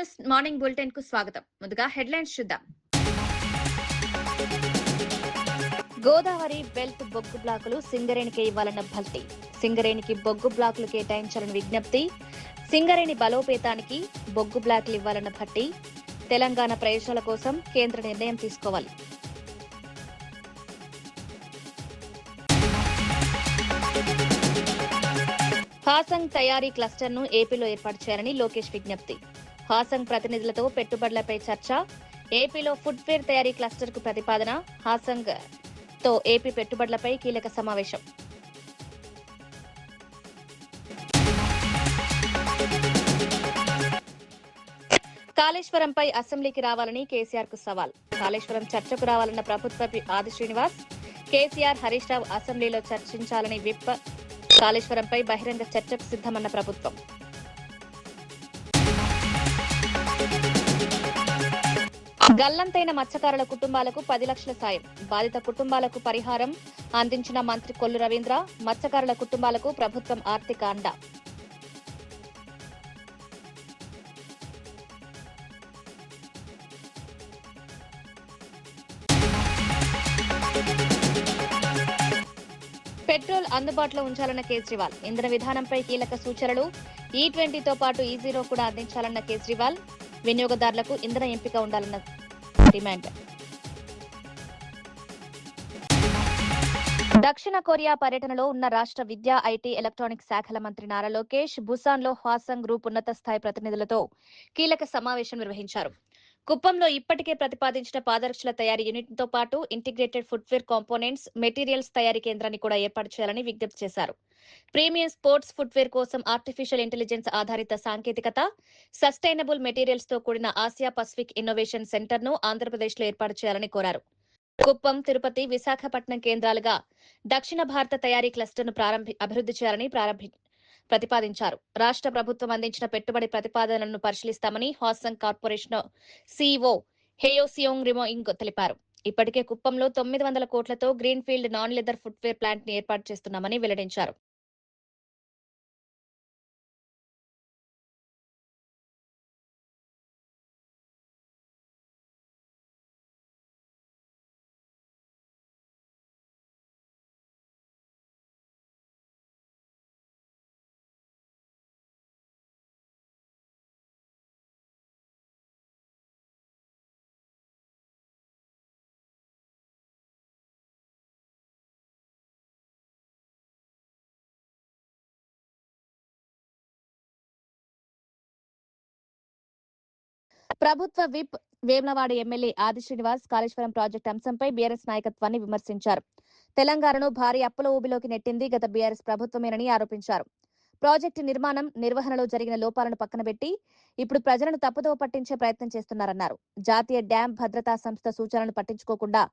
News morning bulletin కు స్వాగతం. ముందుగా హెడ్లైన్స్ చూద్దాం. గోదావరి బెల్ట్ బొగ్గు బ్లాకులు సింగరేణికి ఇవ్వాలన్న భల్తి. సింగరేణికి బొగ్గు బ్లాకులు కేటాయించాలని విజ్ఞప్తి. సింగరేణి బలోపేతానికి బొగ్గు బ్లాకులు ఇవ్వాలన్న భట్టి. తెలంగాణ ప్రయోజనాల కోసం కేంద్ర నిర్ణయం తీసుకోవాలి. హాసంగ్ తయారీ క్లస్టర్ ను ఏపీలో ఏర్పాటు చేయాలని లోకేష్ విజ్ఞప్తి. హాసంగ్ ప్రతినిధులతో పెట్టుబడులపై చర్చ. ఏపీలో ఫుట్వేర్ తయారీ క్లస్టర్ కు ప్రతిపాదన. హాసంగ్ తో ఏపీ పెట్టుబడులపై కీలక సమావేశం. కాళేశ్వరంపై అసెంబ్లీకి రావాలని కేసీఆర్ కు సవాల్. కాళేశ్వరం చర్చకు రావాలన్న ప్రభుత్వ ఆది శ్రీనివాస్. కేసీఆర్ హరీష్ రావు అసెంబ్లీలో చర్చించాలని విప్. కాళేశ్వరంపై బహిరంగ చర్చకు సిద్దమన్న ప్రభుత్వం. గల్లంతైన మత్స్యకారుల కుటుంబాలకు 10 లక్షల సాయం. బాధిత కుటుంబాలకు పరిహారం అందించిన మంత్రి కొల్లు రవీంద్ర. మత్స్యకారుల కుటుంబాలకు ప్రభుత్వం ఆర్థిక అండ. పెట్రోల్ అందుబాటులో ఉంచాలన్న కేజ్రీవాల్. ఇంధన విధానంపై కీలక సూచనలు. E20తో పాటు E0 కూడా అందించాలన్న కేజ్రీవాల్. వినియోగదారులకు ఇంధన ఎంపిక ఉండాలన్న డిమాండ్. దక్షిణ కొరియా పర్యటనలో ఉన్న రాష్ట్ర విద్యా, ఐటీ, ఎలక్ట్రానిక్స్ శాఖల మంత్రి నారా లోకేష్ బుసాన్లో హాసంగ్ గ్రూప్ ఉన్నత స్థాయి ప్రతినిధులతో కీలక సమావేశం నిర్వహించారు. కుప్పంలో ఇప్పటికే ప్రతిపాదించిన పాదరక్షల తయారీ యూనిట్ తో పాటు ఇంటిగ్రేటెడ్ ఫుట్వేర్ కాంపోనెంట్స్, మెటీరియల్స్ తయారీ కేంద్రాన్ని కూడా ఏర్పాటు చేయాలని విజ్ఞప్తి చేశారు. ప్రీమియం స్పోర్ట్స్ ఫుట్వేర్ కోసం ఆర్టిఫిషియల్ ఇంటెలిజెన్స్ ఆధారిత సాంకేతికత, సస్టైనబుల్ మెటీరియల్స్ తో కూడిన ఆసియా పసిఫిక్ ఇన్నోవేషన్ సెంటర్ ను ఆంధ్రప్రదేశ్ లో ఏర్పాటు చేయాలని కోరారు. కుప్పం, తిరుపతి, విశాఖపట్నం కేంద్రాలుగా దక్షిణ భారత తయారీ క్లస్టర్ ను అభివృద్ధి చేయాలని ప్రతిపాదించారు. రాష్ట్ర ప్రభుత్వం అందించిన పెట్టుబడి ప్రతిపాదనలను పరిశీలిస్తామని హాసంగ్ కార్పొరేషన్ సీఈఓ హేయోసియోంగ్ రిమోయింగ్ తెలిపారు. ఇప్పటికే కుప్పంలో 900 కోట్లతో green field non leather footwear plant ని ఏర్పాటు చేస్తున్నామని వెల్లడించారు. ప్రభుత్వ విప్ వేములవాడ ఎమ్మెల్యే ఆది శ్రీనివాస్ కాళేశ్వరం ప్రాజెక్టు అంశంపై బీఆర్ఎస్ నాయకత్వాన్ని విమర్శించారు. తెలంగాణను భారీ అప్పుల ఊబిలోకి నెట్టింది గత బీఆర్ఎస్ ప్రభుత్వమేనని ఆరోపించారు. ప్రాజెక్టు నిర్మాణం, నిర్వహణలో జరిగిన లోపాలను పక్కనబెట్టి ఇప్పుడు ప్రజలను తప్పుదోవ పట్టించే ప్రయత్నం చేస్తున్నారన్నారు. జాతీయ డ్యాం భద్రతా సంస్థ సూచనలను పట్టించుకోకుండా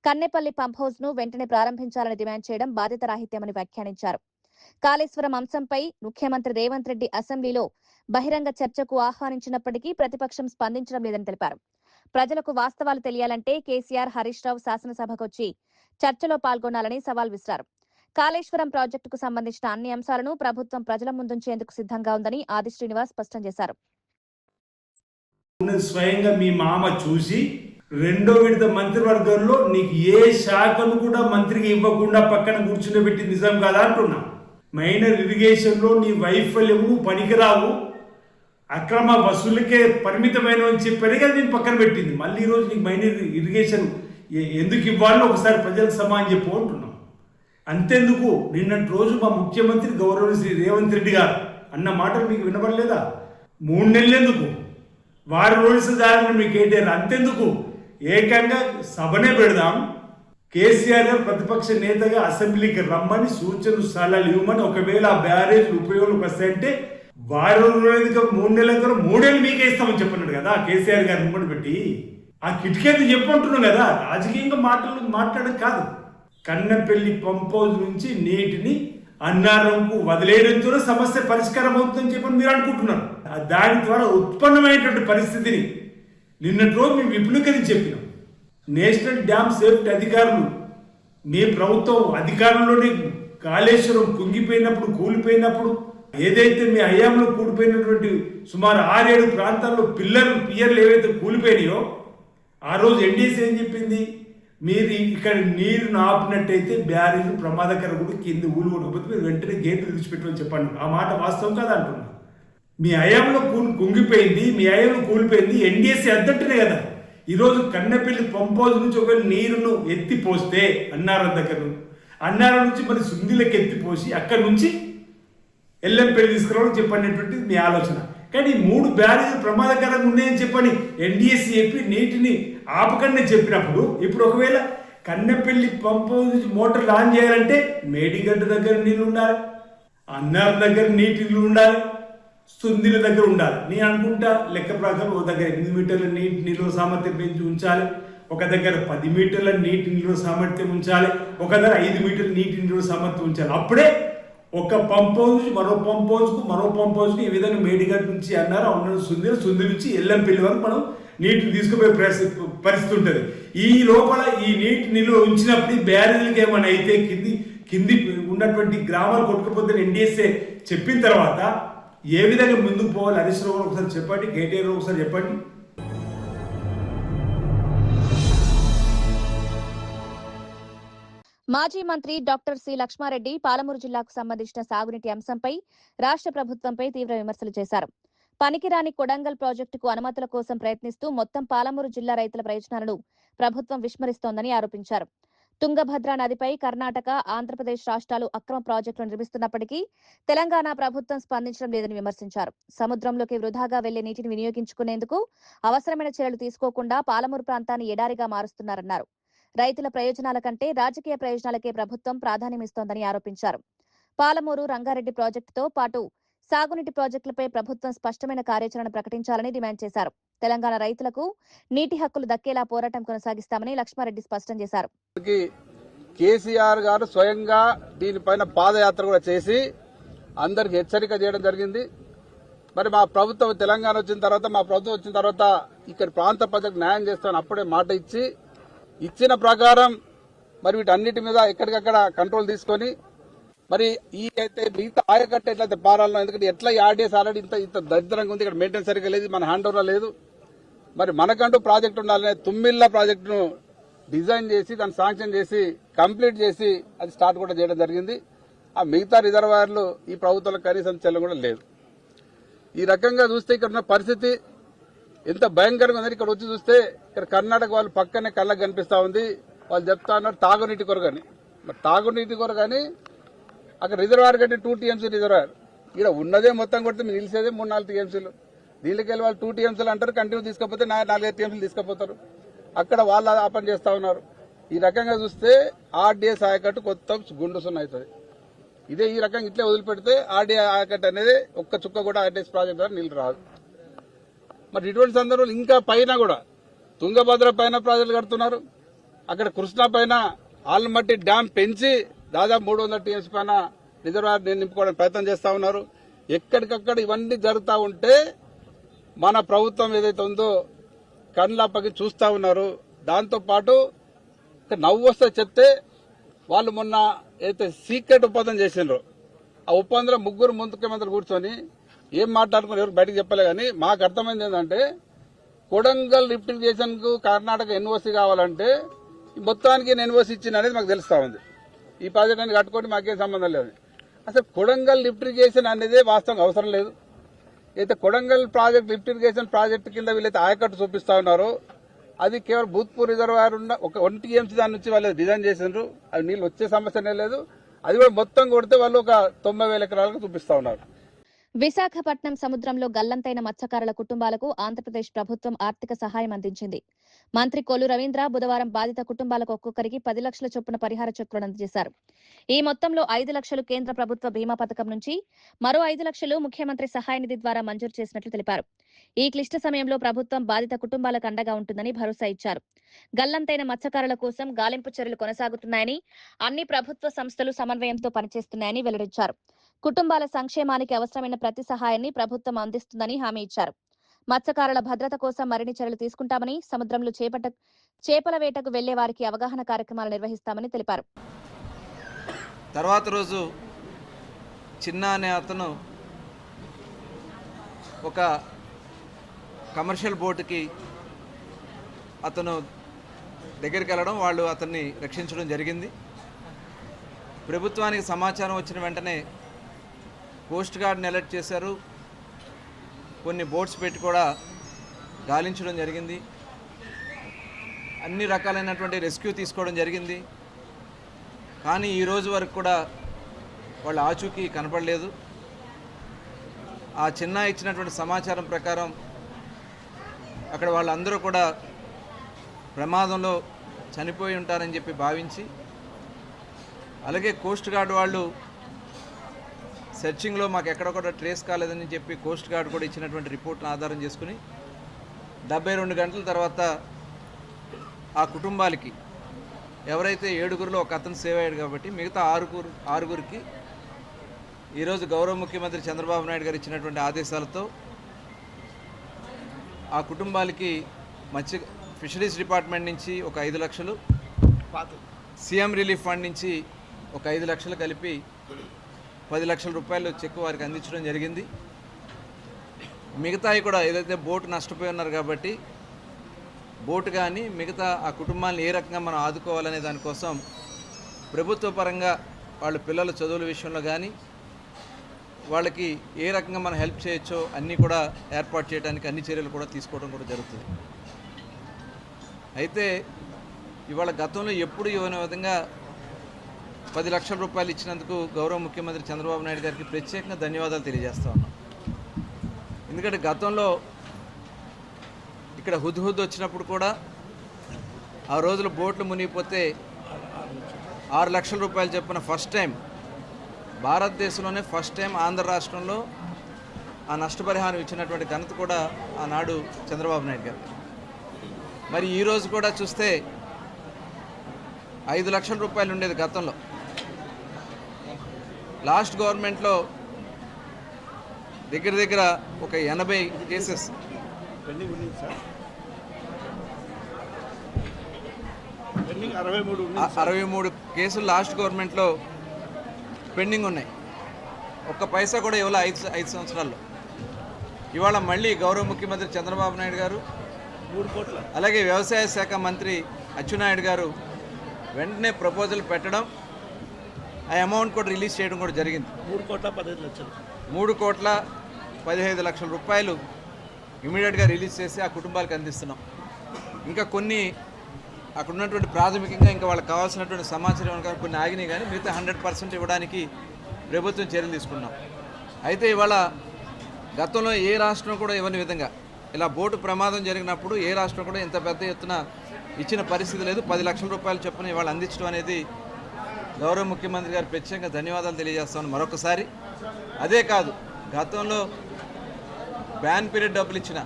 కన్నెపల్లి పంప్ హౌస్ ను వెంటనే ప్రారంభించాలని డిమాండ్ చేయడం బాధ్యతారాహిత్యమని వ్యాఖ్యానించారు. కాళేశ్వరం అంశంపై ముఖ్యమంత్రి రేవంత్ రెడ్డి అసెంబ్లీలో బహిరంగ చర్చకు ఆహ్వానించినప్పటికీ ప్రతిపక్షం స్పందించడం లేదని తెలిపారు. ప్రజలకు వాస్తవాలు తెలియాలంటే కేసీఆర్, హరీష్ రావు శాసనసభకొచ్చి చర్చలో పాల్గొనాలని సవాల్ విసిరారు. కాళేశ్వరం ప్రాజెక్టుకు సంబంధించిన అన్ని అంశాలను ప్రభుత్వం ప్రజల ముందుంచేందుకు సిద్ధంగా ఉందని ఆది శ్రీనివాస్ స్పష్టం చేశారు. స్వయంగా మీ మామ చూసి రెండో విడత మంత్రివర్గంలో నీకు ఏ శాఖను కూడా మంత్రికి ఇవ్వకుండా పక్కన కూర్చుండబెట్టి నిజం కాదా అంటున్నా. మైనర్ ఇరిగేషన్ లో నీ వైఫల్యము, పనికిరావు, అక్రమ వసూళ్ళకే పరిమితమైన అని చెప్పారు కదా, నేను పక్కన పెట్టింది. మళ్ళీ ఈరోజు నీకు మైనర్ ఇరిగేషన్ ఎందుకు ఇవ్వాలో ఒకసారి ప్రజలకు సమానం చెప్పు అంటున్నాం. అంతెందుకు, నిన్నటి రోజు మా ముఖ్యమంత్రి గౌరవ శ్రీ రేవంత్ రెడ్డి గారు అన్న మాటలు మీకు వినపడలేదా? 3 నెలలు ఎందుకు, వారం రోజులు దారిన మీకు ఏంటారు? అంతెందుకు, ఏకంగా సభనే పెడదాం, కేసీఆర్ గారు ప్రతిపక్ష నేతగా అసెంబ్లీకి రమ్మని సూచనలు సలహాలు ఇవ్వమని, ఒకవేళ ఆ బ్యారేజ్ ఉపయోగంలోకి వస్తాయంటే వారం రోజులు 3 నెలల తర్వాత 3 ఏళ్ళు మీకే ఇస్తామని చెప్పన్నాడు కదా కేసీఆర్ గారు ముందు పెట్టి. ఆ కిటికీ చెప్పంటున్నాం కదా, రాజకీయంగా మాట్లాడడం కాదు. కన్నెపల్లి పంప్ హౌస్ నుంచి నీటిని అన్నారంకు వదిలేయడంతో సమస్య పరిష్కారం అవుతుందని చెప్పని మీరు అనుకుంటున్నారు. దాని ద్వారా ఉత్పన్నమైనటువంటి పరిస్థితిని నిన్నటి రోజు మేము విపులీకరించి చెప్పినాం. నేషనల్ డ్యామ్ సేఫ్టీ అధికారులు, మీ ప్రభుత్వం అధికారంలోనే కాళేశ్వరం కుంగిపోయినప్పుడు, కూలిపోయినప్పుడు ఏదైతే మీ హయాంలో కూలిపోయినటువంటి సుమారు 6-7 ప్రాంతాల్లో పియర్లు ఏవైతే కూలిపోయినాయో ఆ రోజు ఎన్డీసీ ఏం చెప్పింది, మీరు ఇక్కడ నీరును ఆపినట్టయితే బ్యారేజ్ ప్రమాదకరం కూడా కింద ఊలు కొనకపోతే మీరు వెంటనే గేట్లు విడిచిపెట్టమని చెప్పండి. ఆ మాట వాస్తవం కాదు అంటున్నా. మీ హయాంలో కుంగిపోయింది, మీ హయాంలో కూలిపోయింది ఎన్డీఎస్సీ అద్దట్టునే కదా. ఈరోజు కన్నెపల్లి పంప్ హౌస్ నుంచి ఒకవేళ నీరును ఎత్తిపోస్తే అన్నారం దగ్గర అన్నారం నుంచి మరి సుందిలకు ఎత్తిపోసి అక్కడి నుంచి ఎల్లంపల్లి తీసుకురావడం చెప్పనేటువంటిది మీ ఆలోచన. కానీ 3 బ్యారేజీలు ప్రమాదకరంగా ఉన్నాయని చెప్పని ఎన్డీఎస్సీ చెప్పి నీటిని ఆపకండి చెప్పినప్పుడు ఇప్పుడు ఒకవేళ కన్నెపల్లి పంప్ హౌస్ నుంచి మోటార్లు ఆన్ చేయాలంటే మేడిగడ్డ దగ్గర నీళ్ళు ఉండాలి, అన్నారం దగ్గర నీళ్ళు ఉండాలి, సుందిల దగ్గర ఉండాలి. నేను అనుకుంటా లెక్క ప్రకారం ఒక దగ్గర 8 మీటర్ల నీటి నిల్వ సామర్థ్యం పెంచి ఉంచాలి, ఒక దగ్గర 10 మీటర్ల నీటి నిల్వ సామర్థ్యం ఉంచాలి, ఒక దగ్గర 5 మీటర్ల నీటి నిల్వ సామర్థ్యం ఉంచాలి. అప్పుడే ఒక పంప్ హౌస్ మరో పంప్ హౌస్కు ఈ విధంగా మేడిగడ్డ నుంచి అన్నారు అన్న సుంది నుంచి ఎల్లంపల్లి వరకు మనం నీటిని తీసుకుపోయే పరిస్థితి ఉంటుంది. ఈ లోపల ఈ నీటి నిల్వ ఉంచినప్పుడు ఈ బ్యారేజీలకు ఏమైనా అయితే కింది ఉన్నటువంటి గ్రామాలు కొట్టుకుపోతే ఎన్డీఎస్ఏ చెప్పిన తర్వాత ఏ విధంగా ముందుకు పోవాలి హరీష్ రావు ఒకసారి చెప్పండి, కేటీఆర్ ఒకసారి చెప్పండి. మాజీ మంత్రి డాక్టర్ సి లక్ష్మారెడ్డి పాలమూరు జిల్లాకు సంబంధించిన సాగునీటి అంశంపై రాష్ట్ర ప్రభుత్వంపై తీవ్ర విమర్శలు చేశారు. పనికిరాని కొడంగల్ ప్రాజెక్టుకు అనుమతుల కోసం ప్రయత్నిస్తూ మొత్తం పాలమూరు జిల్లా రైతుల ప్రయోజనాలను ప్రభుత్వం విస్మరిస్తోందని ఆరోపించారు. తుంగభద్ర నదిపై కర్ణాటక, ఆంధ్రప్రదేశ్ రాష్ట్రాలు అక్రమ ప్రాజెక్టులు నిర్మిస్తున్నప్పటికీ తెలంగాణ ప్రభుత్వం స్పందించడం లేదని విమర్శించారు. సముద్రంలోకి వృధాగా వెళ్లే నీటిని వినియోగించుకునేందుకు అవసరమైన చర్యలు తీసుకోకుండా పాలమూరు ప్రాంతాన్ని ఎడారిగా మారుస్తున్నారన్నారు. రైతుల ప్రయోజనాల కంటే రాజకీయ ప్రయోజనాలకే ప్రభుత్వం ప్రాధాన్యమిస్తోందని ఆరోపించారు. పాలమూరు, రంగారెడ్డి ప్రాజెక్టుతో పాటు సాగునీటి ప్రాజెక్టులపై ప్రభుత్వం స్పష్టమైన కార్యాచరణ ప్రకటించాలని డిమాండ్ చేశారు. తెలంగాణ రైతులకు నీటి హక్కులు దక్కేలా పోరాటం కొనసాగిస్తామని లక్ష్మారెడ్డి స్పష్టం చేశారు. కేసీఆర్ గారు స్వయంగా దీనిపైన పాదయాత్ర కూడా చేసి అందరికి హెచ్చరిక చేయడం జరిగింది. మరి మా ప్రభుత్వం తెలంగాణ వచ్చిన తర్వాత ఇక్కడ ప్రాంత ప్రజలకు న్యాయం చేస్తామని అప్పుడే మాట ఇచ్చిన ప్రకారం మరి వీటన్నిటి మీద ఎక్కడికక్కడ కంట్రోల్ తీసుకొని మరి ఈ అయితే మిగతా ఆయకట్ట ఎట్లయితే పారాలను, ఎందుకంటే ఎట్లా ఆర్డీఎస్ ఆల్రెడీ ఇంత దరిద్రంగా ఉంది, ఇక్కడ మెయింటెనెన్స్ సరిగ్గా లేదు, మన హ్యాండ్ ఓవర్ లేదు. మరి మనకంటూ ప్రాజెక్టు ఉండాలనే తుమ్మిళ్ళ ప్రాజెక్టును డిజైన్ చేసి దాన్ని శాంక్షన్ చేసి కంప్లీట్ చేసి అది స్టార్ట్ కూడా చేయడం జరిగింది. ఆ మిగతా రిజర్వాయర్లు ఈ ప్రభుత్వంలో కనీసం చెల్లం కూడా లేదు. ఈ రకంగా చూస్తే ఇక్కడ ఉన్న పరిస్థితి ఎంత భయంకరంగా ఉందని ఇక్కడ వచ్చి చూస్తే ఇక్కడ కర్ణాటక వాళ్ళు పక్కనే కళ్ళకు కనిపిస్తా ఉంది. వాళ్ళు చెప్తా ఉన్నారు తాగునీటి కొరకని. మరి తాగునీటి కొరకని అక్కడ రిజర్వాయర్ కంటే 2 టీఎంసీ రిజర్వాయర్, ఇక్కడ ఉన్నదే మొత్తం కొడితే మీరు నిలిచేదే 3-4 టీఎంసీలు. దీనికి వెళ్ళి వాళ్ళు 2 టీఎంసీలు అంటారు, కంటిన్యూ తీసుకపోతే 4-5 టీఎంసీలు తీసుకుపోతారు. అక్కడ వాళ్ళు ఆ పని చేస్తా ఉన్నారు. ఈ రకంగా చూస్తే ఆర్డీఎస్ ఆయకట్టు కొత్త గుండు సున్న అవుతుంది. ఇదే ఈ రకంగా ఇట్లే వదిలిపెడితే ఆర్డీఎస్ ఆయకట్టు అనేది ఒక్క చుక్క కూడా ఆర్డీఎస్ ప్రాజెక్ట్ ద్వారా నీళ్లు రాదు. మరి ఇటువంటి సందర్భంలో ఇంకా పైన కూడా తుంగభద్ర పైన ప్రాజెక్టులు కడుతున్నారు. అక్కడ కృష్ణా పైన ఆల్మట్టి డ్యాం పెంచి దాదాపు 300 టీఎంసీ పైన రిజర్వాయర్ నింపుకోవడానికి ప్రయత్నం చేస్తా ఉన్నారు. ఎక్కడికక్కడ ఇవన్నీ జరుగుతూ ఉంటే మన ప్రభుత్వం ఏదైతే ఉందో కళ్ళప్పకి చూస్తా ఉన్నారు. దాంతోపాటు నవ్వు వస్తే చెప్తే వాళ్ళు మొన్న ఏదైతే సీక్రెట్ ఒప్పందం చేసిండ్రో ఆ ఒప్పందంలో 3 ముఖ్యమంత్రులు కూర్చొని ఏం మాట్లాడుకుని ఎవరు బయటకు చెప్పలే. కానీ మాకు అర్థమైంది ఏంటంటే కొడంగల్ లిఫ్టిగేషన్ కు కర్ణాటక ఎన్ఓసీ కావాలంటే మొత్తానికి ఎన్ఓసీ ఇచ్చింది అనేది మాకు తెలుస్తా ఉంది. ఈ ప్రాజెక్ట్ అనేది కట్టుకోండి మాకేం సంబంధం లేదు. అసలు కొడంగల్ లిఫ్టిగేషన్ అనేది వాస్తవంగా అవసరం లేదు. అయితే కొడంగల్ ప్రాజెక్ట్ లిఫ్టిగేషన్ ప్రాజెక్టు కింద వీళ్ళైతే ఆయకట్టు చూపిస్తా ఉన్నారో అది కేవలం భూత్పూర్ రిజర్వాయర్ ఉన్న ఒక 1 టీఎంసీ దాని నుంచి వాళ్ళు డిజైన్ చేసిండ్రు. అవి నీళ్ళు వచ్చే సమస్యనే లేదు. అది కూడా మొత్తం కొడితే వాళ్ళు ఒక 90,000 ఎకరాలకు చూపిస్తా ఉన్నారు. విశాఖపట్నం సముద్రంలో గల్లంతైన మత్స్యకారుల కుటుంబాలకు ఆంధ్రప్రదేశ్ ప్రభుత్వం ఆర్థిక సహాయం అందించింది. మంత్రి కొల్లు రవీంద్ర బుధవారం బాధిత కుటుంబాలకు ఒక్కొక్కరికి 10 లక్షల చొప్పున పరిహార చెక్కులను అందజేశారు. ఈ మొత్తంలో 5 లక్షలు కేంద్ర ప్రభుత్వ బీమా పథకం నుంచి, మరో 5 లక్షలు ముఖ్యమంత్రి సహాయ నిధి ద్వారా మంజూరు చేసినట్లు తెలిపారు. ఈ క్లిష్ట సమయంలో ప్రభుత్వం బాధిత కుటుంబాలకు అండగా ఉంటుందని భరోసా ఇచ్చారు. గల్లంతైన మత్స్యకారుల కోసం గాలింపు చర్యలు కొనసాగుతున్నాయని, అన్ని ప్రభుత్వ సంస్థలు సమన్వయంతో పనిచేస్తున్నాయని వెల్లడించారు. కుటుంబాల సంక్షేమానికి అవసరమైన ప్రతి సహాయాన్ని ప్రభుత్వం అందిస్తుందని హామీ ఇచ్చారు. మత్స్యకారుల భద్రత కోసం మరిన్ని చర్యలు తీసుకుంటామని, సముద్రంలో చేపల వేటకు వెళ్లే వారికి అవగాహన కార్యక్రమాలు నిర్వహిస్తామని తెలిపారు. తర్వాత రోజు చిన్న అనే అతను ఒక కమర్షియల్ బోటుకి అతను దగ్గరికి వెళ్ళడం, వాళ్ళు అతన్ని రక్షించడం జరిగింది. ప్రభుత్వానికి సమాచారం వచ్చిన వెంటనే కోస్ట్ గార్డ్ని అలర్ట్ చేశారు. కొన్ని బోట్స్ పెట్టి కూడా గాలించడం జరిగింది. అన్ని రకాలైనటువంటి రెస్క్యూ తీసుకోవడం జరిగింది. కానీ ఈ రోజు వరకు కూడా వాళ్ళ ఆచూకీ కనపడలేదు. ఆ చిన్న ఇచ్చినటువంటి సమాచారం ప్రకారం అక్కడ వాళ్ళందరూ కూడా ప్రమాదంలో చనిపోయి ఉంటారని చెప్పి భావించి, అలాగే కోస్ట్ గార్డ్ వాళ్ళు సెర్చింగ్లో మాకు ఎక్కడ కూడా ట్రేస్ కాలేదని చెప్పి కోస్ట్ గార్డ్ కూడా ఇచ్చినటువంటి రిపోర్ట్ను ఆధారం చేసుకుని 72 గంటల తర్వాత ఆ కుటుంబాలకి, ఎవరైతే 7గురిలో ఒక అతను సేవ్ అయ్యాడు కాబట్టి మిగతా ఆరుగురికి ఈరోజు గౌరవ ముఖ్యమంత్రి చంద్రబాబు నాయుడు గారు ఇచ్చినటువంటి ఆదేశాలతో ఆ కుటుంబాలకి ఫిషరీస్ డిపార్ట్మెంట్ నుంచి ఒక 5 లక్షలు, సీఎం రిలీఫ్ ఫండ్ నుంచి ఒక 5 లక్షలు కలిపి 10 లక్షల రూపాయలు చెక్ వారికి అందించడం జరిగింది. మిగతాయి కూడా ఏదైతే బోటు నష్టపోయి ఉన్నారు కాబట్టి బోటు కానీ మిగతా ఆ కుటుంబాలను ఏ రకంగా మనం ఆదుకోవాలనే దానికోసం ప్రభుత్వ పరంగా వాళ్ళ పిల్లల చదువుల విషయంలో కానీ వాళ్ళకి ఏ రకంగా మనం హెల్ప్ చేయొచ్చో అన్నీ కూడా ఏర్పాటు చేయడానికి అన్ని చర్యలు కూడా తీసుకోవడం కూడా జరుగుతుంది. అయితే ఇవాళ గతంలో ఎప్పుడు ఇవ్వని విధంగా 10 లక్షల రూపాయలు ఇచ్చినందుకు గౌరవ ముఖ్యమంత్రి చంద్రబాబు నాయుడు గారికి ప్రత్యేకంగా ధన్యవాదాలు తెలియజేస్తా ఉన్నాం. ఎందుకంటే గతంలో ఇక్కడ హుద్హుద్ వచ్చినప్పుడు కూడా ఆ రోజుల బోట్లు మునిగిపోతే 6 లక్షల రూపాయలు చొప్పున ఫస్ట్ టైం భారతదేశంలోనే ఫస్ట్ టైం ఆంధ్ర రాష్ట్రంలో ఆ నష్టపరిహారం ఇచ్చినటువంటి ఘనత కూడా ఆనాడు చంద్రబాబు నాయుడు గారు. మరి ఈరోజు కూడా చూస్తే 5 లక్షల రూపాయలు ఉండేది గతంలో. లాస్ట్ గవర్నమెంట్లో దగ్గర ఒక 80 కేసెస్ పెండింగ్ ఉంది సార్. పెండింగ్ 63 కేసులు లాస్ట్ గవర్నమెంట్లో పెండింగ్ ఉన్నాయి. ఒక్క పైసా కూడా ఇవాళ 5 సంవత్సరాల్లో. ఇవాళ మళ్ళీ గౌరవ ముఖ్యమంత్రి చంద్రబాబు నాయుడు గారు, 3 కోట్ల, అలాగే వ్యవసాయ శాఖ మంత్రి అచ్చెన్నాయుడు గారు వెంటనే ప్రపోజల్ పెట్టడం, ఆ అమౌంట్ కూడా రిలీజ్ చేయడం కూడా జరిగింది. 3 కోట్ల 15 లక్షలు, 3 కోట్ల 15 లక్షల రూపాయలు ఇమీడియట్గా రిలీజ్ చేసి ఆ కుటుంబాలకు అందిస్తున్నాం. ఇంకా కొన్ని అక్కడ ఉన్నటువంటి ప్రాథమికంగా ఇంకా వాళ్ళకి కావాల్సినటువంటి సమాచారం కానీ కొన్ని ఆగినాయి, కానీ మిగతా 100% ఇవ్వడానికి ప్రభుత్వం చర్యలు తీసుకున్నాం. అయితే ఇవాళ గతంలో ఏ రాష్ట్రం కూడా ఇవ్వని విధంగా ఇలా బోటు ప్రమాదం జరిగినప్పుడు ఏ రాష్ట్రం కూడా ఇంత పెద్ద ఎత్తున ఇచ్చిన పరిస్థితి లేదు. 10 లక్షల రూపాయలు చొప్పున ఇవాళ అందించడం అనేది గౌరవ ముఖ్యమంత్రి గారు ప్రత్యేకంగా ధన్యవాదాలు తెలియజేస్తామని మరొకసారి. అదే కాదు, గతంలో బ్యాన్ పీరియడ్ డబ్బులు ఇచ్చిన,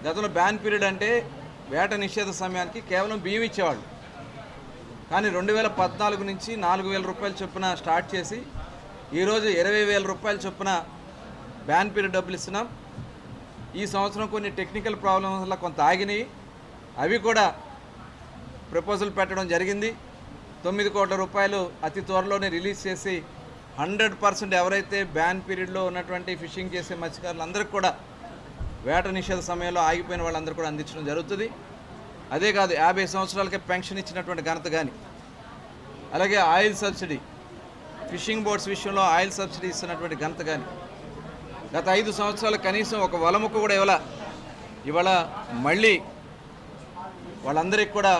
గతంలో బ్యాన్ పీరియడ్ అంటే వేట నిషేధ సమయానికి కేవలం బియ్యం ఇచ్చేవాళ్ళు. కానీ 2014 నుంచి 4,000 రూపాయల చొప్పున స్టార్ట్ చేసి ఈరోజు 20,000 రూపాయల చొప్పున బ్యాన్ పీరియడ్ డబ్బులు ఇస్తున్నాం. ఈ సంవత్సరం కొన్ని టెక్నికల్ ప్రాబ్లమ్స్ వల్ల కొంత ఆగినాయి, అవి కూడా ప్రపోజల్ పెట్టడం జరిగింది. 9 కోట్ల రూపాయలు అతి త్వరలోనే రిలీజ్ చేసి 100% ఎవరైతే బ్యాన్ పీరియడ్లో ఉన్నటువంటి ఫిషింగ్ చేసే మత్స్యకారులు అందరికీ కూడా వేట నిషేధ సమయంలో ఆగిపోయిన వాళ్ళందరూ కూడా అందించడం జరుగుతుంది. అదే కాదు, 50 సంవత్సరాలకే పెన్షన్ ఇచ్చినటువంటి ఘనత కానీ, అలాగే ఆయిల్ సబ్సిడీ, ఫిషింగ్ బోట్స్ విషయంలో ఆయిల్ సబ్సిడీ ఇస్తున్నటువంటి ఘనత కానీ, గత 5 సంవత్సరాలు కనీసం ఒక వలముక్క కూడా ఇవాళ మళ్ళీ వాళ్ళందరికీ కూడా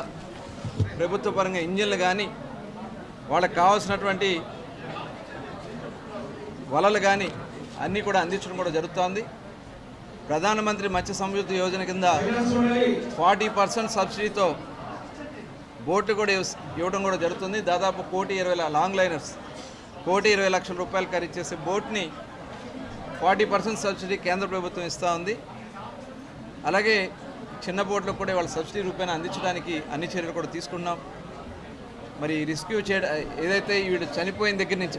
ప్రభుత్వ పరంగా ఇంజిన్లు కానీ వాళ్ళకి కావాల్సినటువంటి వలలు కానీ అన్నీ కూడా అందించడం కూడా జరుగుతోంది. ప్రధానమంత్రి మత్స్య సంయుక్త యోజన కింద 40% సబ్సిడీతో బోటు కూడా ఇవ్వడం కూడా జరుగుతుంది. దాదాపు 1,20,00,000 లాంగ్ లైనర్స్, 1,20,00,000 రూపాయలు ఖరీదు చేసే బోట్ని 40% సబ్సిడీ కేంద్ర ప్రభుత్వం ఇస్తూ ఉంది. అలాగే చిన్న బోట్లకు కూడా వాళ్ళ సబ్సిడీ రూపాయలు అందించడానికి అన్ని చర్యలు కూడా తీసుకున్నాం. మరి రెస్క్యూ చేయడం ఏదైతే వీడు చనిపోయిన దగ్గర నుంచి,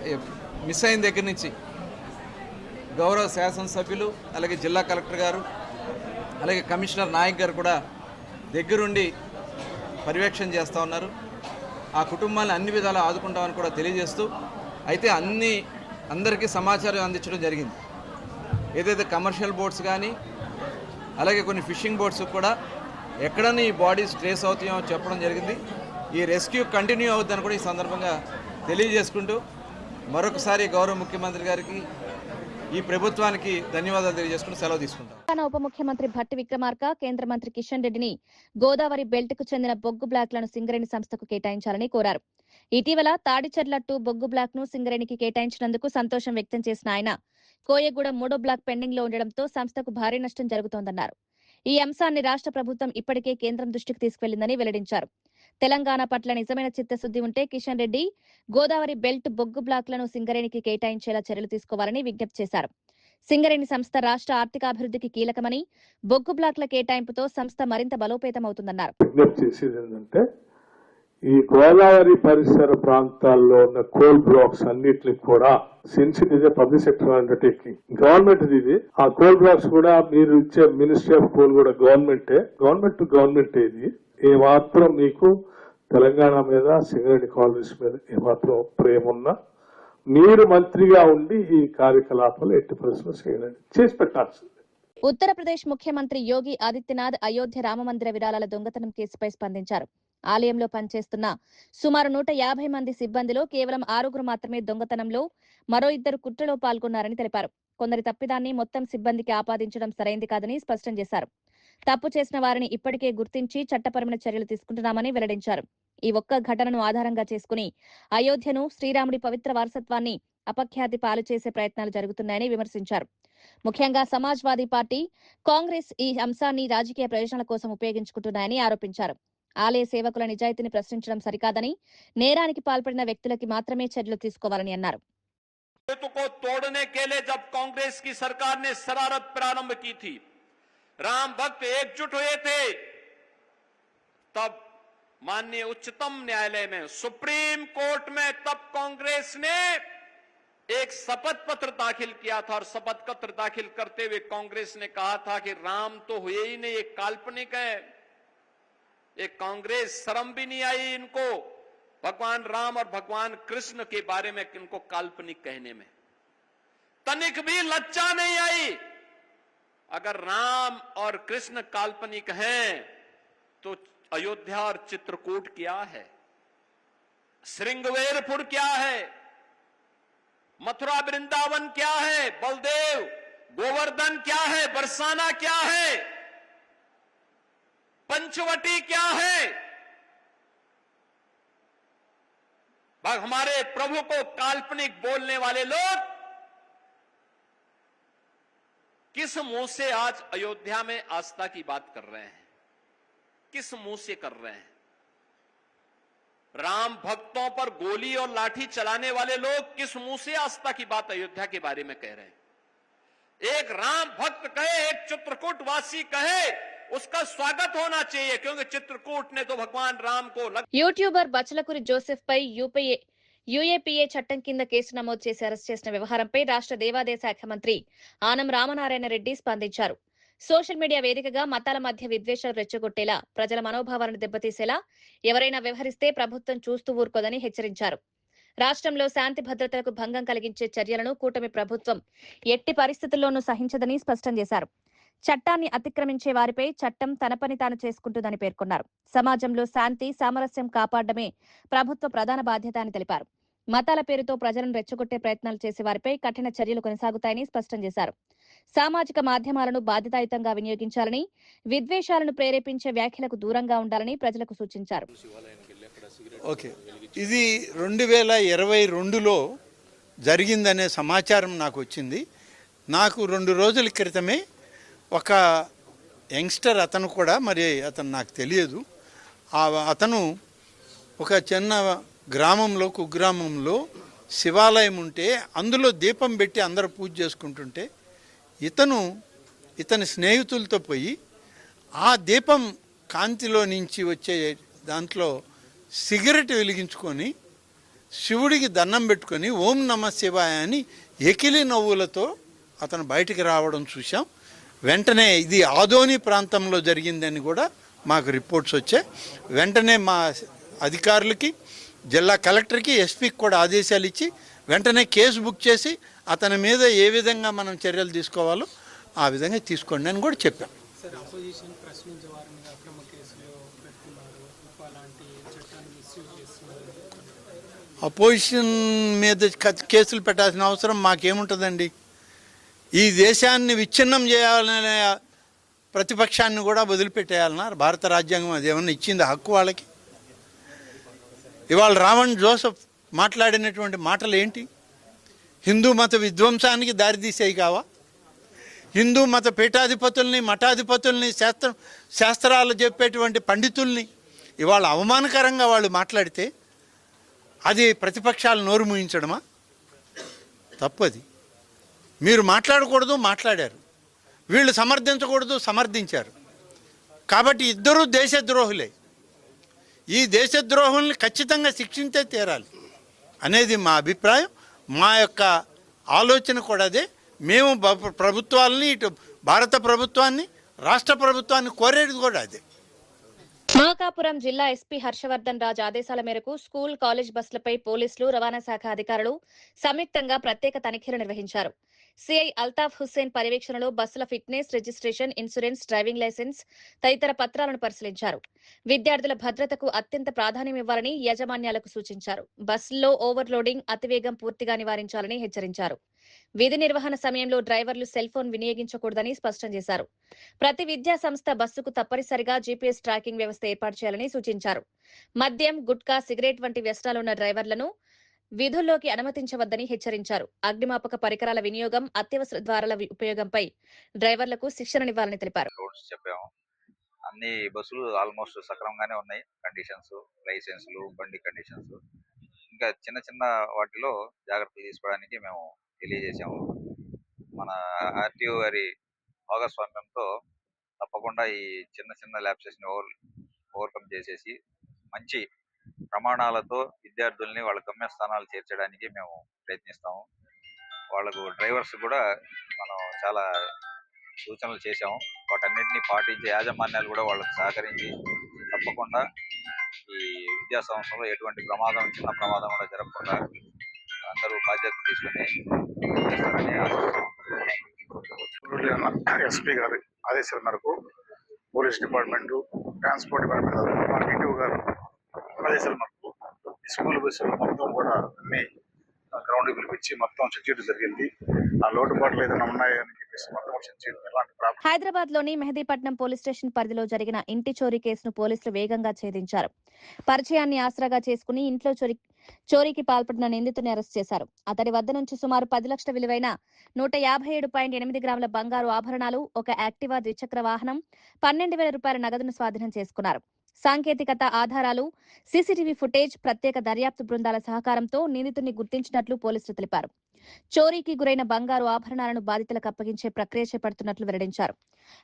మిస్ అయిన దగ్గర నుంచి గౌరవ శాసనసభ్యులు, అలాగే జిల్లా కలెక్టర్ గారు, అలాగే కమిషనర్ నాయక్ గారు కూడా దగ్గరుండి పర్యవేక్షణ చేస్తూ ఉన్నారు. ఆ కుటుంబాలను అన్ని విధాలా ఆదుకుంటామని కూడా తెలియజేస్తూ, అయితే అందరికీ సమాచారం అందించడం జరిగింది. ఏదైతే కమర్షియల్ బోట్స్ కానీ అలాగే కొన్ని ఫిషింగ్ బోట్స్ కూడా ఎక్కడన్నా ఈ బాడీస్ ట్రేస్ అవుతాయో చెప్పడం జరిగింది. ఈ రెస్క్యూ కంటిన్యూ అవుతుందని కూడా ఈ సందర్భంగా తెలియజేసుకుంటూ మరొకసారి గౌరవ ముఖ్యమంత్రి గారికి ఈ ప్రభుత్వానికి ధన్యవాదాలు తెలియజేసుకుంటూ సెలవు తీసుకుంటాం. తెలంగాణ ఉప ముఖ్యమంత్రి భట్టి విక్రమార్క కేంద్ర మంత్రి కిషన్ రెడ్డిని గోదావరి బెల్ట్ కు చెందిన బొగ్గు బ్లాక్లను సింగరేణి సంస్థకు కేటాయించాలని కోరారు. ఇటీవల తాడిచెర్ల 2 బొగ్గు బ్లాక్ ను సింగరేణికి కేటాయించినందుకు సంతోషం వ్యక్తం చేసిన ఆయన కోయగూడ 3వ బ్లాక్ పెండింగ్ లో ఉండడంతో సంస్థకు భారీ నష్టం జరుగుతోందన్నారు. ఈ అంశాన్ని రాష్ట్ర ప్రభుత్వం ఇప్పటికే కేంద్రం దృష్టికి తీసుకెళ్లిందని వెల్లడించారు. తెలంగాణ పట్ల నిజమైన చిత్తశుద్ది ఉంటే కిషన్ రెడ్డి గోదావరి బెల్ట్ బొగ్గు బ్లాక్లను సింగరేణికి కేటాయించేలా చర్యలు తీసుకోవాలని విజ్ఞప్తి చేశారు. సింగరేణి సంస్థ రాష్ట్ర ఆర్థికాభివృద్ధికి కీలకమని బొగ్గు బ్లాక్ల కేటాయింపుతో సంస్థ మరింత బలోపేతమవుతుందన్నారు. ఈ గోదావరి పరిసర ప్రాంతాల్లో ఉన్న కోల్ బ్లాక్స్ అన్నిటికి కూడా since it is a public sector undertaking, government ఇది. ఆ కోల్ బ్లాక్స్ కూడా మీరు ఇచ్చే మినిస్ట్రీ ఆఫ్ కోల్ కూడా గవర్నమెంట్ టు గవర్నమెంట్. ఇది ఏమాత్రం మీకు తెలంగాణ మీద సింగరేణి కాలనీస్ మీద ఏమాత్రం ప్రేమ ఉన్నా మీరు మంత్రిగా ఉండి ఈ కార్యకలాపాలు ఎట్టి పరిస్థితుల్లో చేసి పెట్టాల్సింది. ఉత్తరప్రదేశ్ ముఖ్యమంత్రి యోగి ఆదిత్యనాథ్ అయోధ్య రామమందిర విరాళాల దొంగతనం కేసుపై స్పందించారు. ఆలయంలో పనిచేస్తున్న సుమారు 150 మంది సిబ్బందిలో కేవలం 6 మాత్రమే దొంగతనంలో, మరో 2 కుట్రలో పాల్గొన్నారని తెలిపారు. కొందరి తప్పిదాన్ని మొత్తం సిబ్బందికి ఆపాదించడం సరైంది కాదని స్పష్టం చేశారు. తప్పు చేసిన వారిని ఇప్పటికే గుర్తించి చట్టపరమైన చర్యలు తీసుకుంటున్నామని వెల్లడించారు. ఈ ఒక్క ఘటనను ఆధారంగా చేసుకుని అయోధ్యను, శ్రీరాముడి పవిత్ర వారసత్వాన్ని అపఖ్యాతి పాలు చేసే ప్రయత్నాలు జరుగుతున్నాయని విమర్శించారు. ముఖ్యంగా సమాజ్వాదీ పార్టీ, కాంగ్రెస్ ఈ అంశాన్ని రాజకీయ ప్రయోజనాల కోసం ఉపయోగించుకుంటున్నాయని ఆరోపించారు. ఆలయ సేవకుల నిజాయితీని ప్రశ్నించడం సరికాదని, నేరానికి పాల్పడిన వ్యక్తులకి మాత్రమే చర్యలు తీసుకోవాలని అన్నారు. को तोड़ने के लिए जब कांग्रेस की सरकार ने शरारत प्रारंभ की थी, राम भक्त एकजुट हुए थे, तब माननीय उच्चतम न्यायालय में, सुप्रीम कोर्ट में तब कांग्रेस ने एक शपथ पत्र दाखिल किया था और शपथ पत्र दाखिल करते हुए कांग्रेस ने कहा था कि राम तो हुए ही नहीं, एक काल्पनिक है. एक कांग्रेस शर्म भी नहीं आई इनको भगवान राम और भगवान कृष्ण के बारे में इनको काल्पनिक कहने में, तनिक भी लज्जा नहीं आई. अगर राम और कृष्ण काल्पनिक हैं तो अयोध्या और चित्रकूट क्या है, श्रृंगवेरपुर क्या है, मथुरा वृंदावन क्या है, बलदेव गोवर्धन क्या है, बरसाना क्या है, पंचवटी क्या है. हमारे प्रभु को काल्पनिक बोलने वाले लोग किस मुंह से आज अयोध्या में आस्था की बात कर रहे हैं, किस मुंह से कर रहे हैं. राम भक्तों पर गोली और लाठी चलाने वाले लोग किस मुंह से आस्था की बात अयोध्या के बारे में कह रहे हैं. एक राम भक्त कहे, एक चित्रकूट वासी कहे, उसका स्वागत होना चाहिए, क्योंकि चित्रकूट ने तो भगवान राम को యూట్యూబర్ బచ్చలకూరి జోసెఫ్ పై యూఏపీఏ చట్టం కింద కేసు నమోదు చేసి అరెస్ట్ చేసిన వ్యవహారంపై రాష్ట్ర దేవాదాయ శాఖ మంత్రి ఆనం రామనారాయణ రెడ్డి స్పందించారు. సోషల్ మీడియా వేదికగా మతాల మధ్య విద్వేషాలు రెచ్చగొట్టేలా, ప్రజల మనోభావాలను దెబ్బతీసేలా ఎవరైనా వ్యవహరిస్తే ప్రభుత్వం చూస్తూ ఊరుకోదని హెచ్చరించారు. రాష్ట్రంలో శాంతి భద్రతలకు భంగం కలిగించే చర్యలను కూటమి ప్రభుత్వం ఎట్టి పరిస్థితుల్లోనూ సహించదని స్పష్టం చేశారు. చట్టాన్ని అతిక్రమించే వారిపై చట్టం తన పని తాను చేసుకుంటుందని పేర్కొన్నారు. సమాజంలో శాంతి సామరస్యం కాపాడమే ప్రభుత్వ ప్రధాన బాధ్యత అని తెలిపారు. మతాల పేరుతో ప్రజలను రెచ్చగొట్టే ప్రయత్నాలు చేసే వారిపై కఠిన చర్యలు కొనసాగుతాయని స్పష్టం చేశారు. సామాజిక మాధ్యమాలను బాధ్యతాయుతంగా వినియోగించాలని, విద్వేషాలను ప్రేరేపించే వ్యాఖ్యలకు దూరంగా ఉండాలని ప్రజలకు సూచించారు. ఓకే, ఇది 2022లో జరిగిందనే సమాచారం నాకు వచ్చింది. నాకు 2 రోజుల క్రితమే ఒక యంగ్స్టర్, అతను కూడా మరి అతను నాకు తెలియదు, అతను ఒక చిన్న గ్రామంలో, కుగ్రామంలో శివాలయం ఉంటే అందులో దీపం పెట్టి అందరూ పూజ చేసుకుంటుంటే ఇతని స్నేహితులతో పోయి ఆ దీపం కాంతిలో నుంచి వచ్చే దాంట్లో సిగరెట్ వెలిగించుకొని శివుడికి దండం పెట్టుకొని ఓం నమ శివాయ అని ఎకిలి నవ్వులతో అతను బయటికి రావడం చూసాం. వెంటనే ఇది ఆదోని ప్రాంతంలో జరిగిందని కూడా మాకు రిపోర్ట్స్ వచ్చాయి. వెంటనే మా అధికారులకి, జిల్లా కలెక్టర్కి, ఎస్పీకి కూడా ఆదేశాలు ఇచ్చి వెంటనే కేసు బుక్ చేసి అతని మీద ఏ విధంగా మనం చర్యలు తీసుకోవాలో ఆ విధంగా తీసుకోండి అని కూడా చెప్పాం. సార్, అపోజిషన్ ప్రశ్నించే వారి మీద అక్రమ కేసులు పెడుతున్నారు, అలాంటి చట్టాన్ని మిస్యూజ్ చేస్తున్నారు. అపోజిషన్ మీద కేసులు పెట్టాల్సిన అవసరం మాకేముంటుందండి? ఈ దేశాన్ని విచ్ఛిన్నం చేయాలనే ప్రతిపక్షాన్ని కూడా వదిలిపెట్టేయాలన్నారు. భారత రాజ్యాంగం అదేమన్నా ఇచ్చింది హక్కు వాళ్ళకి? ఇవాళ రావణ్ జోసెఫ్ మాట్లాడినటువంటి మాటలు ఏంటి? హిందూ మత విధ్వంసానికి దారితీసేవి కావా? హిందూ మత పీఠాధిపతుల్ని, మఠాధిపతుల్ని, శాస్త్రాలు చెప్పేటువంటి పండితుల్ని ఇవాళ అవమానకరంగా వాళ్ళు మాట్లాడితే అది ప్రతిపక్షాలు నోరు మూయించడమా? తప్పది. మీరు మాట్లాడకూడదు, మాట్లాడారు. వీళ్ళు సమర్థించకూడదు, సమర్థించారు. కాబట్టి ఇద్దరూ దేశద్రోహులే. ఈ దేశద్రోహుల్ని ఖచ్చితంగా శిక్షించే తీరాలి అనేది మా అభిప్రాయం. మా యొక్క ఆలోచన కూడా అదే. మేము ప్రభుత్వాలని, ఇటు భారత ప్రభుత్వాన్ని, రాష్ట్ర ప్రభుత్వాన్ని కోరేది కూడా అదే. మార్కాపురం జిల్లా ఎస్పీ హర్షవర్ధన్ రాజ్ ఆదేశాల మేరకు స్కూల్, కాలేజ్ బస్సులపై పోలీసులు, రవాణా శాఖ అధికారులు సంయుక్తంగా ప్రత్యేక తనిఖీలు నిర్వహించారు. సిఐ అల్తాఫ్ హుస్సేన్ పర్యవేక్షణలో బస్సుల fitness, registration, insurance, driving licence తదితర పత్రాలను పరిశీలించారు. విద్యార్థుల భద్రతకు అత్యంత ప్రాధాన్యం ఇవ్వాలని యాజమాన్యాలకు సూచించారు. బస్సుల్లో ఓవర్లోడింగ్, అతివేగం పూర్తిగా నివారించాలని హెచ్చరించారు. విధి నిర్వహణ సమయంలో డ్రైవర్లు సెల్ ఫోన్ వినియోగించకూడదని స్పష్టం చేశారు. ప్రతి విద్యా సంస్థ బస్సుకు తప్పనిసరిగా జీపీఎస్ ట్రాకింగ్ వ్యవస్థ ఏర్పాటు చేయాలని సూచించారు. మద్యం, గుట్కా, సిగరెట్ వంటి వ్యసనాలున్న డ్రైవర్లను విధుల్లోకి అనుమతించవద్దని హెచ్చరించారు. అగ్నిమాపక పరికరాల వినియోగం, అత్యవసర ద్వారాల ఉపయోగంపై డ్రైవర్లకు శిక్షణనివ్వాలని తెలిపారు. చెప్పాము. అన్ని బస్సులు ఆల్మోస్ట్ సక్రమంగానే ఉన్నాయి. కండిషన్స్, లైసెన్సులు, బండి కండిషన్స్, ఇంకా చిన్న చిన్న వాటిలో జాగ్రత్తలు తీసుకోవడానికి మేము తెలియజేసాము. మన ఆర్టీఓ గారి భాగస్వామ్యంతో తప్పకుండా ఈ చిన్న చిన్న ల్యాప్సెస్ ని ఓవర్కమ్ చేసేసి మంచి ప్రమాణాలతో విద్యార్థుల్ని వాళ్ళ గమ్యస్థానాలు చేర్చడానికి మేము ప్రయత్నిస్తాము. వాళ్ళకు డ్రైవర్స్ కూడా మనం చాలా సూచనలు చేశాము. వాటన్నిటిని పాటించే యాజమాన్యాలు కూడా వాళ్ళకు సహకరించి తప్పకుండా ఈ విద్యా సంస్థలో ఎటువంటి ప్రమాదం, చిన్న ప్రమాదం కూడా జరగకుండా అందరూ బాధ్యత తీసుకుని చేస్తారని ఆశిస్తున్నాం. ఎస్పీ గారి ఆదేశాల మేరకు police department, transport department, RTO గారు ఆదేశాల మేరకు స్కూల్ బస్సులు మొత్తం కూడా అన్ని గ్రౌండ్ పిలిపించి మొత్తం చెక్ చేయడం జరిగింది. ఆ లోటుపాట్లు ఏదైనా ఉన్నాయని చెప్పేసి మొత్తం చెక్ చేయడం. హైదరాబాద్ లోని మెహదీపట్నం పోలీస్ స్టేషన్ పరిధిలో జరిగిన ఇంటి చోరీ కేసును పోలీసులు వేగంగా ఛేదించారు. పరిచయాన్ని ఆసరాగా చేసుకుని ఇంట్లో చోరీకి పాల్పడిన నిందితుని అరెస్ట్ చేశారు. అతడి వద్ద నుంచి సుమారు 10 లక్షల విలువైన 157.8 గ్రాముల బంగారు ఆభరణాలు, ఒక యాక్టివా ద్విచక్ర వాహనం, 12,000 రూపాయల నగదును స్వాధీనం చేసుకున్నారు. సాంకేతికత ఆధారాలు, సీసీటీవీ ఫుటేజ్, ప్రత్యేక దర్యాప్తు బృందాల సహకారంతో నిందితుడిని గుర్తించినట్లు పోలీసులు తెలిపారు. చోరీకి గురైన బంగారు ఆభరణాలను బాధితులకు అప్పగించే ప్రక్రియ చేపడుతున్నట్లు వెల్లడించారు.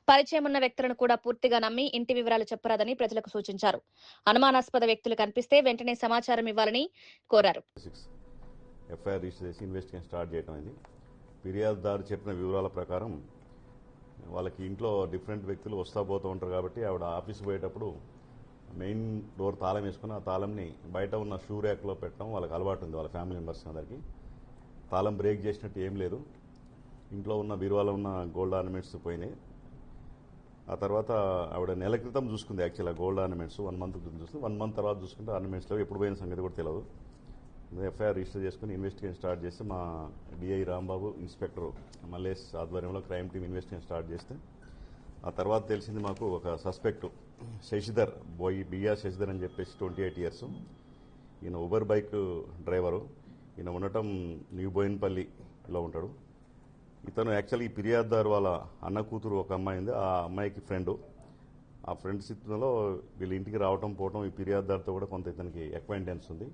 పరిచయం ఉన్న వ్యక్తులను కూడా పూర్తిగా నమ్మి ఇంటి వివరాలు చెప్పరాదని ప్రజలకు సూచించారు. అనుమానాస్పద వ్యక్తులు కనిపిస్తే వెంటనే సమాచారం ఇవ్వాలని కోరారు. ఎఫ్ఐఆర్ రిజిస్టర్ చేసి ఇన్వెస్టిగేషన్ స్టార్ట్ చేయడం అయింది. ఫిర్యాదుదారు చెప్పిన వివరాల ప్రకారం వాళ్ళకి ఇంట్లో డిఫరెంట్ వ్యక్తులు వస్తా పోతూ ఉంటారు కాబట్టి ఆవిడ ఆఫీస్ పోయేటప్పుడు మెయిన్ డోర్ తాళం వేసుకుని ఆ తాళంని బయట ఉన్న షూ ర్యాక్లో పెట్టడం వాళ్ళకి అలవాటు ఉంది. వాళ్ళ ఫ్యామిలీ మెంబర్స్ అందరికీ తాళం బ్రేక్ చేసినట్టు ఏం లేదు. ఇంట్లో ఉన్న బీరువాలో ఉన్న గోల్డ్ ఆర్నమెంట్స్ పోయినాయి. ఆ తర్వాత ఆవిడ నెల క్రితం చూసుకుంది యాక్చువల్గా గోల్డ్ ఆర్నమెంట్స్. 1 మంత్ క్రితం చూసుకుంది. 1 మంత్ తర్వాత చూసుకుంటే ఆర్నమెంట్స్లో ఎప్పుడు పోయిన సంగతి కూడా తెలియదు. ఎఫ్ఐఆర్ రిజిస్టర్ చేసుకుని ఇన్వెస్టిగేషన్ స్టార్ట్ చేస్తే మా డిఐ రాంబాబు, ఇన్స్పెక్టర్ మల్లేష్ ఆధ్వర్యంలో క్రైమ్ టీమ్ ఇన్వెస్టిగేషన్ స్టార్ట్ చేస్తే ఆ తర్వాత తెలిసింది మాకు ఒక సస్పెక్ట్ శశిధర్ బిఆర్ శశిధర్ అని చెప్పేసి 28 ఇయర్స్. ఈయన ఉబర్ బైక్ డ్రైవరు. ఈయన ఉండటం న్యూ బోయిన్పల్లిలో ఉంటాడు. ఇతను యాక్చువల్లీ ఈ ఫిర్యాదుదారు వాళ్ళ అన్న కూతురు ఒక అమ్మాయి ఉంది. ఆ అమ్మాయికి ఫ్రెండ్. ఆ ఫ్రెండ్ స్థితిలో వీళ్ళ ఇంటికి రావటం పోవటం, ఈ ఫిర్యాదుదారుతో కూడా కొంత ఇతనికి అక్వైంటెన్స్ ఉంది.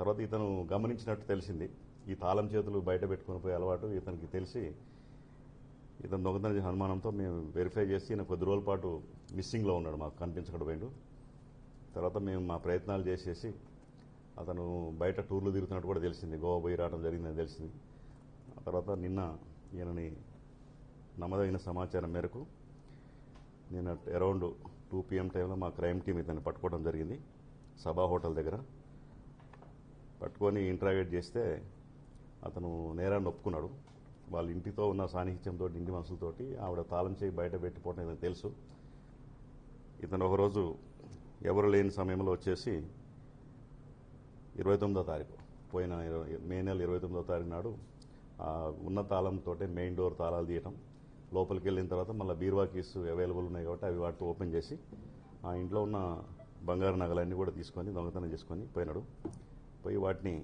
తర్వాత ఇతను గమనించినట్టు తెలిసింది. ఈ తాళం చేతులు బయట పెట్టుకుని పోయే అలవాటు ఇతనికి తెలిసి ఇతను దొంగతనం అనుమానంతో మేము వెరిఫై చేసి ఈయన కొద్ది రోజుల పాటు మిస్సింగ్లో ఉన్నాడు, మాకు కనిపించకుండా పోయిండు. తర్వాత మేము మా ప్రయత్నాలు చేసేసి అతను బయట టూర్లు తిరుగుతున్నట్టు కూడా తెలిసింది. గోవా పోయి రావడం జరిగిందని తెలిసింది. ఆ తర్వాత నిన్న ఈయనని నమ్మదగిన సమాచారం మేరకు నేను అరౌండ్ 2 PM టైంలో మా క్రైమ్ టీం ఇతన్ని పట్టుకోవడం జరిగింది సభా హోటల్ దగ్గర. పట్టుకొని ఇంట్రాగేట్ చేస్తే అతను నేరాన్ని ఒప్పుకున్నాడు. వాళ్ళ ఇంటితో ఉన్న సాన్నిహిత్యంతో, ఇంటి మనుషులతోటి ఆవిడ తాళం చేయి బయట పెట్టిపోవడం ఇతను తెలుసు. ఇతను ఒకరోజు ఎవరు లేని సమయంలో వచ్చేసి 29వ తారీఖు పోయిన మే నెల 29వ తారీఖు నాడు ఉన్న తాళంతో మెయిన్ డోర్ తాళాలు తీయటం, లోపలికి వెళ్ళిన తర్వాత మళ్ళీ బీరువా కీస్ అవైలబుల్ ఉన్నాయి కాబట్టి అవి వాటితో ఓపెన్ చేసి ఆ ఇంట్లో ఉన్న బంగారు నగలన్నీ కూడా తీసుకొని దొంగతనం చేసుకొని పోయినాడు. పోయి వాటిని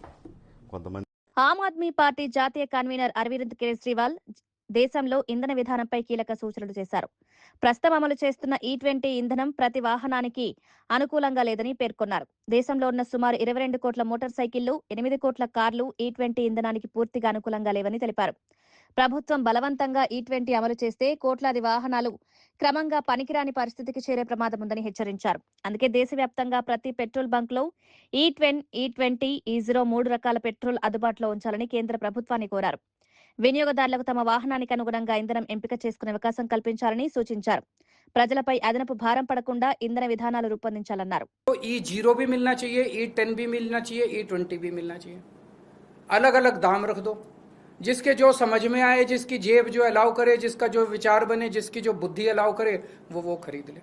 కొంతమంది ఆమ్ ఆద్మీ పార్టీ జాతీయ కన్వీనర్ అరవింద్ కేజ్రీవాల్ దేశంలో ఇంధన విధానంపై కీలక సూచనలు చేశారు. ప్రస్తుతం అమలు చేస్తున్న E20 ఇంధనం ప్రతి వాహనానికి అనుకూలంగా లేదని పేర్కొన్నారు. దేశంలో ఉన్న సుమారు 22 కోట్ల మోటార్ సైకిళ్లు, 8 కోట్ల కార్లు E20 ఇంధనానికి పూర్తిగా అనుకూలంగా లేవని తెలిపారు. ప్రభుత్వం బలవంతంగా E20 అమలు చేస్తే కోట్లాది వాహనాలు క్రమంగా పనికిరాని పరిస్థితికి చేరే ప్రమాదం ఉందని హెచ్చరించారు. అందుకే దేశవ్యాప్తంగా ప్రతి పెట్రోల్ బంక్లో E10, E20, E0 3 రకాల పెట్రోల్ అందుబాటులో ఉంచాలని కేంద్ర ప్రభుత్వాన్ని కోరారు. వినియోగదారులకు తమ వాహనానికి అనుగుణంగా ఇంధనం ఎంపిక చేసుకునే అవకాశం కల్పించాలని సూచించారు. ప్రజలపై అదనపు భారం పడకుండా ఇంధన విధానాలు రూపొందించాలన్నారు. E0 भी मिलना चाहिए, E10 भी मिलना चाहिए, E20 भी मिलना चाहिए. अलग अलग दाम रख दो, जिसके जो समझ में आए, जिसकी जेब जो अलाउ करे, जिसका जो विचार बने, जिसकी जो बुद्धि अलाउ करे, वो खरीद ले.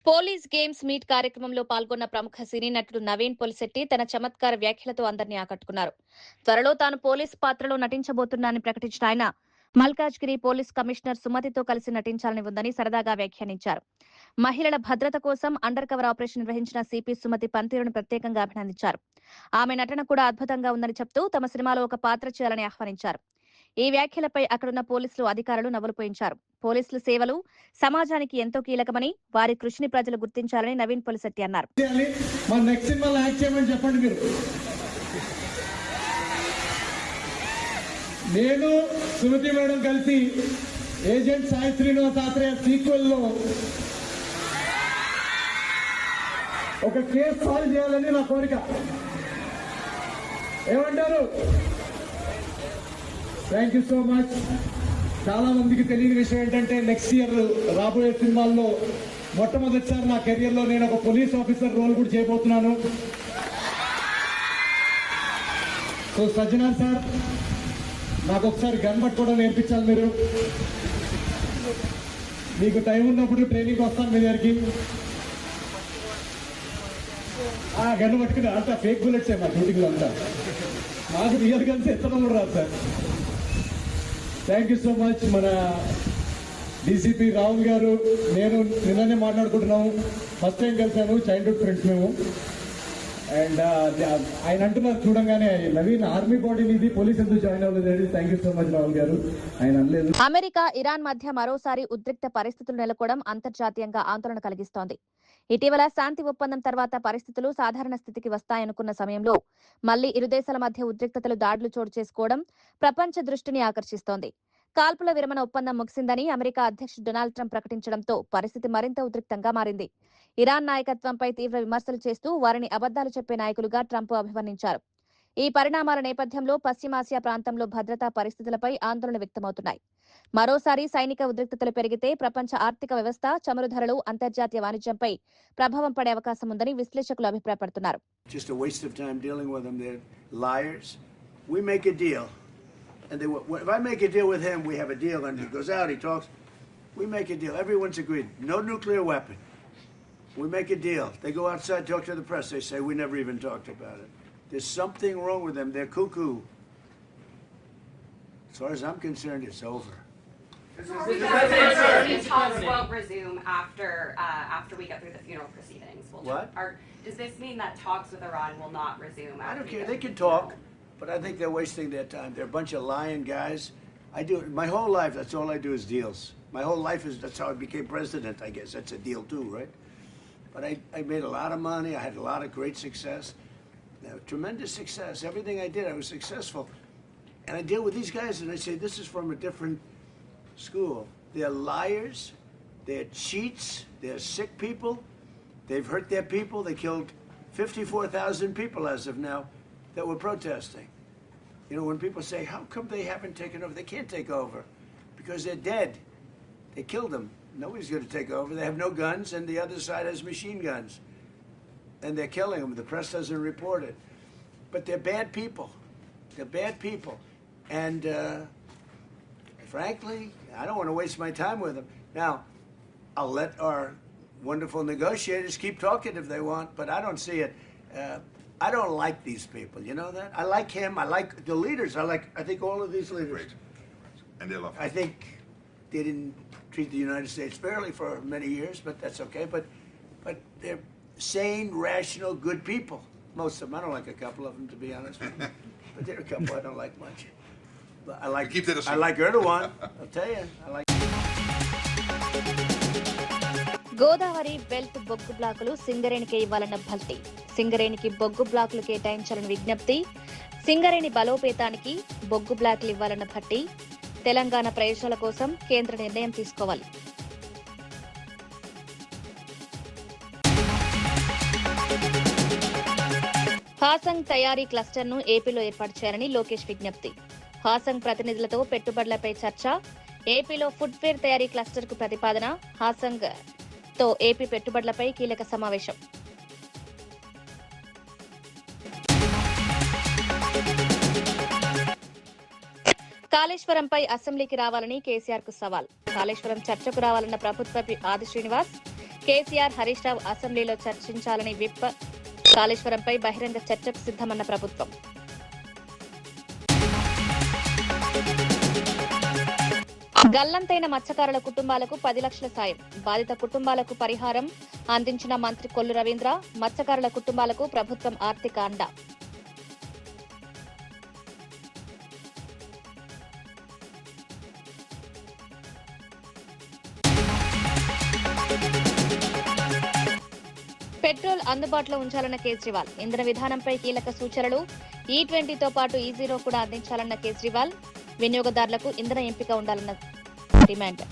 పోలీస్ గేమ్స్ మీట్ కార్యక్రమంలో పాల్గొన్న ప్రముఖ సినీ నటుడు నవీన్ పొలిశెట్టి తన చమత్కార వ్యాఖ్యలతో అందరినీ ఆకట్టుకున్నారు. త్వరలో తాను పోలీస్ పాత్రలో నటించబోతున్నానని ప్రకటించిన ఆయన మల్కాజ్గిరి పోలీస్ కమిషనర్ సుమతితో కలిసి నటించాలని ఉందని సరదాగా వ్యాఖ్యానించారు. మహిళల భద్రత కోసం అండర్ కవర్ ఆపరేషన్ నిర్వహించిన సిపి సుమతి పనితీరును ప్రత్యేకంగా అభినందించారు. ఆమె నటన కూడా అద్భుతంగా ఉందని చెప్తూ తమ సినిమాలో ఒక పాత్ర చేయాలని ఆహ్వానించారు. ఈ వ్యాఖ్యలపై అక్కడున్న పోలీసులు అధికారులు నవ్వులుపోయించారు. పోలీసుల సేవలు సమాజానికి ఎంతో కీలకమని, వారి కృషిని ప్రజలు గుర్తించాలని నవీన్ పొలిశెట్టి అన్నారు. నేను సుమతి మేడం కలిసి ఏజెంట్ సాయి శ్రీనివాస్ ఆత్రేయ సీక్వెల్ లో ఒక కేసు సాల్వ్ చేయాలని నా కోరిక. ఏమంటారు? Thank you so much. చాలా మందికి తెలియని విషయం ఏంటంటే నెక్స్ట్ ఇయర్ రాబోయే సినిమాల్లో మొట్టమొదటిసారి నా కెరియర్ లో నేను ఒక పోలీస్ ఆఫీసర్ రోల్ కూడా చేయబోతున్నాను. సో సజ్జనార్ సార్, నాకు ఒకసారి గన్ పట్టుకోవడం నేర్పించాలి. మీరు మీకు టైం ఉన్నప్పుడు ట్రైనింగ్ వస్తాను మీ దగ్గరికి. గన్ పట్టుకుని అంతా ఫేక్ బుల్లెట్స్ మా షూటింగ్లో అంతా. మాకు రియల్ గన్స్ ఎత్తడం కూడా రాదు sir. Thank you so much. మన డీసీపీ రాహుల్ గారు, నేను నిన్ననే మాట్లాడుకుంటున్నాము. ఫస్ట్ టైం కలిసాను, చైల్డ్హుడ్ ఫ్రెండ్స్ మేము. అండ్ ఆయన అంటున్నారు చూడంగానే, నవీన్ ఆర్మీ బాడీ మీద పోలీస్ ఎందుకు జాయిన్ అవ్వలేదు. Thank you so much Rahul గారు. ఆయన అనలేదు. అమెరికా, ఇరాన్ మధ్య మరోసారి ఉద్రిక్త పరిస్థితులు నెలకొవడం అంతర్జాతీయంగా ఆందోళన కలిగిస్తోంది. ఇటీవల శాంతి ఒప్పందం తర్వాత పరిస్థితులు సాధారణ స్థితికి వస్తాయనుకున్న సమయంలో మళ్లీ ఇరు దేశాల మధ్య ఉద్రిక్తతలు, దాడులు చోటు చేసుకోవడం ప్రపంచ దృష్టిని ఆకర్షిస్తోంది. కాల్పుల విరమణ ఒప్పందం ముగిసిందని అమెరికా అధ్యక్షుడు డొనాల్డ్ ట్రంప్ ప్రకటించడంతో పరిస్థితి మరింత ఉద్రిక్తంగా మారింది. ఇరాన్ నాయకత్వంపై తీవ్ర విమర్శలు చేస్తూ వారిని అబద్దాలు చెప్పే నాయకులుగా ట్రంప్ అభివర్ణించారు. ఈ పరిణామాల నేపథ్యంలో పశ్చిమాసియా ప్రాంతంలో భద్రతా పరిస్థితులపై ఆందోళన వ్యక్తమవుతున్నాయి. మరోసారి సైనిక ఉద్రిక్తతలు పెరిగితే ప్రపంచ ఆర్థిక వ్యవస్థ, చమురు ధరలు, అంతర్జాతీయ వాణిజ్యంపై ప్రభావం పడే అవకాశం ఉందని విశ్లేషకులు అభిప్రాయపడుతున్నారు. Just a waste of time dealing with them. They're liars. We make a deal. And if I make a deal with him, we have a deal, and he goes out, he talks. We make a deal. Everyone's agreed. No nuclear weapon. We make a deal. They go outside, talk to the press. They say, we never even talked about it. There's something wrong with them. They're cuckoo. As far as I'm concerned, it's over. Talks won't resume after we get through the funeral proceedings. What? Does this mean that talks with Iran will not resume? I don't care. They can talk, but I think they're wasting their time. They're a bunch of lying guys. My whole life, that's all I do is deals. My whole life that's how I became president, I guess. That's a deal too, right? But I made a lot of money. I had a lot of great success. Tremendous success. Everything I did, I was successful. And I deal with these guys and I say, this is from a different school. They're liars. They're cheats. They're sick people. They've hurt their people. They killed 54,000 people as of now that were protesting. You know, when people say, how come they haven't taken over? They can't take over because they're dead. They killed them. Nobody's going to take over. They have no guns, and the other side has machine guns. And they're killing them. The press doesn't report it. But they're bad people. They're bad people. And frankly, I don't want to waste my time with them. Now, I'll let our wonderful negotiators keep talking if they want, but I don't see it. I don't like these people. You know that? I like him. I like the leaders. I think all of these leaders. Great. And they love I think they didn't treat the United States fairly for many years, but that's okay. But they're sane, rational, good people. Most of them. I don't like a couple of them, to be honest with you. But there are a couple I don't like much. But I like Erdogan. I'll tell you. I like. Godavari belt బొగ్గు బ్లాకులు సింగరేణికి ఇవ్వాలన్న భల్తి. సింగరేణికి బొగ్గు బ్లాకులు కేటాయించాలని విజ్ఞప్తి. సింగరేణి బలోపేతానికి బొగ్గు బ్లాకులు ఇవ్వాలన్న భట్టి. తెలంగాణ ప్రయోజనాల కోసం కేంద్ర నిర్ణయం తీసుకోవాలి. హాసంగ్ తయారీ క్లస్టర్ను ఏపీలో ఏర్పాటు చేయాలని లోకేష్ విజ్ఞప్తి. హాసంగ్ ప్రతినిధులతో పెట్టుబడులపై చర్చ. ఏపీలో ఫుట్వేర్ తయారీ క్లస్టర్ కు ప్రతిపాదన. హాసంగ్ తో ఏపీ పెట్టుబడులపై కీలక సమావేశం. కాళేశ్వరంపై అసెంబ్లీకి రావాలని కేసీఆర్ కు సవాల్. కాళేశ్వరం చర్చకు రావాలన్న ప్రభుత్వ ఆది శ్రీనివాస్. కేసీఆర్, హరీష్ రావు అసెంబ్లీలో చర్చించాలని విప్. కాళేశ్వరంపై బహిరంగ చర్చకు సిద్ధమన్న ప్రభుత్వం. గల్లంతైన మత్స్యకారుల కుటుంబాలకు 10 లక్షల సాయం. బాధిత కుటుంబాలకు పరిహారం అందించిన మంత్రి కొల్లు రవీంద్ర. మత్స్యకారుల కుటుంబాలకు ప్రభుత్వం ఆర్థిక అండ. పెట్రోల్ అందుబాటులో ఉంచాలన్న కేజ్రీవాల్. ఇంధన విధానంపై కీలక సూచనలు. E20తో పాటు E0 కూడా అందించాలన్న కేజ్రీవాల్. వినియోగదారులకు ఇంధన ఎంపిక ఉండాలన్న డిమాండ్.